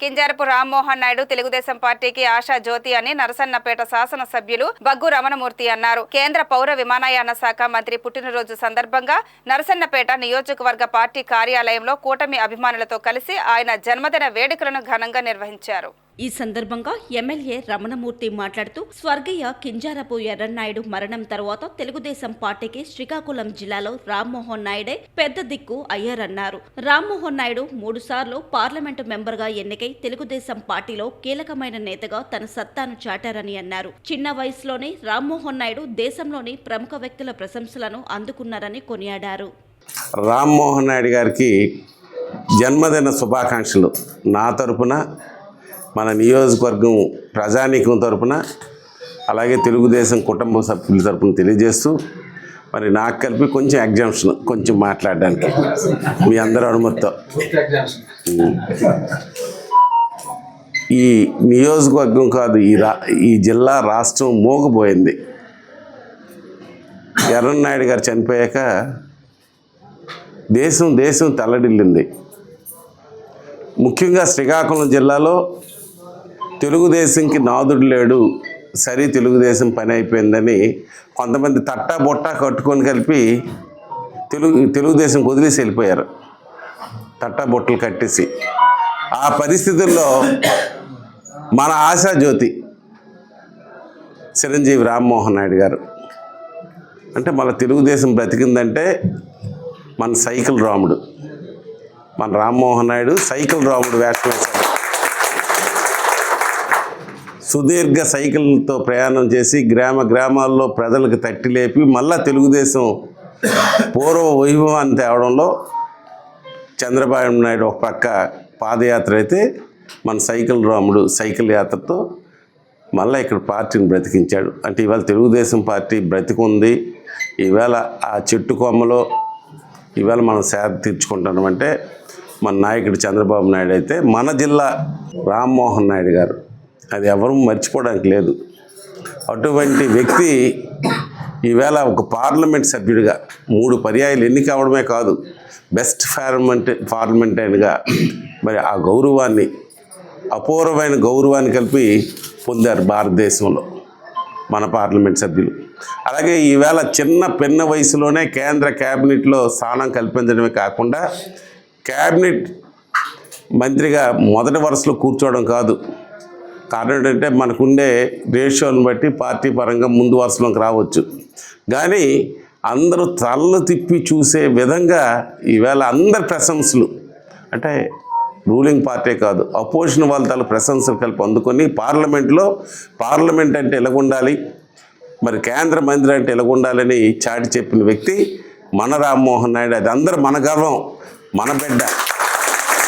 కింజారపు రామ్మోహన్ నాయుడు తెలుగుదేశం పార్టీకి ఆశా జ్యోతి అని నరసన్నపేట శాసనసభ్యులు బగ్గు రమణమూర్తి అన్నారు. కేంద్ర పౌర విమానయాన శాఖ మంత్రి పుట్టినరోజు సందర్భంగా నరసన్నపేట నియోజకవర్గ పార్టీ కార్యాలయంలో కూటమి అభిమానులతో కలిసి ఆయన జన్మదిన వేడుకలను ఘనంగా నిర్వహించారు. ఈ సందర్భంగా ఎమ్మెల్యే రమణమూర్తి మాట్లాడుతూ స్వర్గీయ కింజారపు ఎర్రన్నాయుడు మరణం తర్వాత తెలుగుదేశం పార్టీకి శ్రీకాకుళం జిల్లాలో రామ్మోహన్ నాయుడే పెద్ద దిక్కు అయ్యారన్నారు. రామ్మోహన్ నాయుడు 3 సార్లు పార్లమెంటు మెంబర్గా ఎన్నికై తెలుగుదేశం పార్టీలో కీలకమైన నేతగా తన సత్తాను చాటారని అన్నారు. చిన్న వయసులోనే రామ్మోహన్ నాయుడు దేశంలోని ప్రముఖ వ్యక్తుల ప్రశంసలను అందుకున్నారని కొనియాడారు. రామ్మోహన్ నాయుడు గారికి జన్మదిన శుభాకాంక్షలు నా తరపున, మన నియోజకవర్గం ప్రజానీకం తరపున, అలాగే తెలుగుదేశం కుటుంబ సభ్యుల తరపున తెలియజేస్తూ, మరి నాకు కలిపి కొంచెం ఎగ్జామ్షన్ కొంచెం మాట్లాడడానికి మీ అందరూ అనుమతితో, ఈ నియోజకవర్గం కాదు ఈ జిల్లా రాష్ట్రం మోగిపోయింది. ఎర్రన్నాయుడు గారు చనిపోయాక దేశం తల్లడిల్లింది. ముఖ్యంగా శ్రీకాకుళం జిల్లాలో తెలుగుదేశంకి నాదుడు లేడు, సరే తెలుగుదేశం పని అయిపోయిందని కొంతమంది తట్టా బొట్టా కట్టుకొని కలిపి తెలుగుదేశం వదిలేసి వెళ్ళిపోయారు, తట్టా బొట్టలు కట్టేసి. ఆ పరిస్థితుల్లో మన ఆశాజ్యోతి చిరంజీవి రామ్మోహన్ నాయుడు గారు అంటే మన తెలుగుదేశం బ్రతికిందంటే మన సైకిల్ రాముడు, మన రామ్మోహన్ నాయుడు సైకిల్ రాముడు వేషం వేశాడు. సుదీర్ఘ సైకిల్తో ప్రయాణం చేసి గ్రామాల్లో ప్రజలకు తట్టి లేపి మళ్ళా తెలుగుదేశం పూర్వ వైభవాన్ని తేవడంలో చంద్రబాబు నాయుడు ఒక పక్క పాదయాత్ర అయితే, మన సైకిల్ రాముడు సైకిల్ యాత్రతో మళ్ళీ ఇక్కడ పార్టీని బ్రతికించాడు. అంటే ఇవాళ తెలుగుదేశం పార్టీ బ్రతికుంది. ఈవేళ ఆ చెట్టు కొమ్మలో ఈవేళ మనం సేద తీర్చుకుంటున్నామంటే మన నాయకుడు చంద్రబాబు నాయుడు అయితే, మన జిల్లా రామ్మోహన్ నాయుడు గారు అది ఎవరూ మర్చిపోవడానికి లేదు. అటువంటి వ్యక్తి ఈవేళ ఒక పార్లమెంట్ సభ్యుడిగా 3 పర్యాయాలు ఎన్నిక అవడమే కాదు, బెస్ట్ పార్లమెంటరీగా మరి ఆ గౌరవాన్ని, అపూర్వమైన గౌరవాన్ని కలిపి పొందారు భారతదేశంలో మన పార్లమెంట్ సభ్యులు. అలాగే ఈవేళ చిన్న వయసులోనే కేంద్ర క్యాబినెట్లో స్థానం కల్పించడమే కాకుండా క్యాబినెట్ మంత్రిగా మొదటి వరుసలో కూర్చోవడం కాదు. కారణం ఏంటంటే మనకుండే రేషియోని బట్టి పార్టీ పరంగా ముందు వరుసలోకి రావచ్చు, కానీ అందరూ తలలు తిప్పి చూసే విధంగా ఈవేళ అందరి ప్రశంసలు, అంటే రూలింగ్ పార్టీ కాదు అపోజిషన్ వాళ్ళ తల ప్రశంసలు కలిపి అందుకొని పార్లమెంట్ అంటే ఎలాగుండాలి, మరి కేంద్ర మంత్రి అంటే ఎలాగుండాలని చాటి చెప్పిన వ్యక్తి మన రామ్మోహన్ నాయుడు. అది అందరూ మన గర్వం, మన బిడ్డ.